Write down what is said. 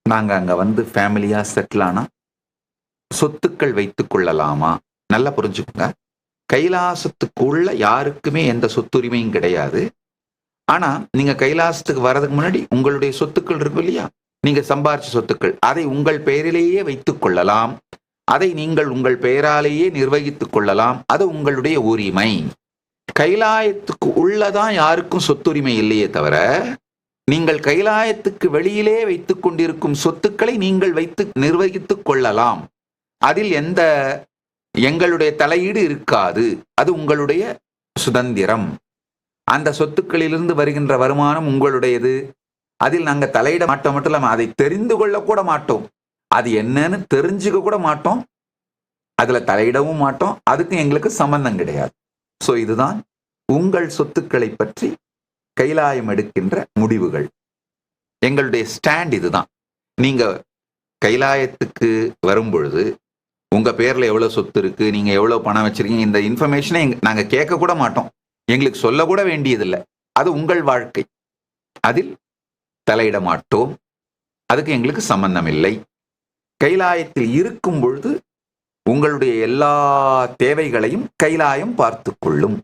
நாங்க அங்க வந்து ஃபேமிலியா செட்டில் ஆனா சொத்துக்கள் வைத்துக் கொள்ளலாமா? நல்லா புரிஞ்சுக்கோங்க. கைலாசத்துக்குள்ள யாருக்குமே எந்த சொத்துரிமையும் கிடையாது. ஆனா, நீங்க கைலாசத்துக்கு வர்றதுக்கு முன்னாடி உங்களுடைய சொத்துக்கள் இருக்கும் இல்லையா? நீங்க சம்பாரிச்ச சொத்துக்கள். அதை உங்கள் பெயரிலேயே வைத்துக் கொள்ளலாம். அதை நீங்கள் உங்கள் பெயராலேயே நிர்வகித்துக் கொள்ளலாம். அது உங்களுடைய உரிமை. கைலாயத்துக்கு உள்ளதான் யாருக்கும் சொத்துரிமை இல்லையே தவிர, நீங்கள் கைலாயத்துக்கு வெளியிலே வைத்துக் கொண்டிருக்கும் சொத்துக்களை நீங்கள் வைத்து நிர்வகித்துக் கொள்ளலாம். அதில் எங்களுடைய தலையீடு இருக்காது. அது உங்களுடைய சுதந்திரம். அந்த சொத்துக்களிலிருந்து வருகின்ற வருமானம் உங்களுடையது. அதில் நாங்க தலையிட மாட்டோம் மட்டும் இல்லாம அதை தெரிந்து கொள்ள கூட மாட்டோம். அது என்னன்னு தெரிஞ்சுக்க கூட மாட்டோம். அதுல தலையிடவும் மாட்டோம். அதுக்கு எங்களுக்கு சம்பந்தம் கிடையாது. சோ இதுதான் உங்கள் சொத்துக்களை பற்றி கைலாயம் எடுக்கின்ற முடிவுகள். எங்களுடைய ஸ்டாண்ட் இதுதான். நீங்க கைலாயத்துக்கு வரும் பொழுது உங்க பேர்ல எவ்வளவு சொத்து இருக்கு, நீங்க எவ்வளவு பணம் வச்சிருக்கீங்க, இந்த இன்ஃபர்மேஷனை நாங்க கேட்க கூட மாட்டோம். எங்களுக்கு சொல்ல கூட வேண்டியதில்லை. அது உங்கள் வாழ்க்கை. அதில் தலையிட மாட்டோம். அதுக்கு எங்களுக்கு சம்பந்தம் இல்லை. கைலாயத்தில் இருக்கும் பொழுது உங்களுடைய எல்லா தேவைகளையும் கைலாயம் பார்த்துக் கொள்ளும்.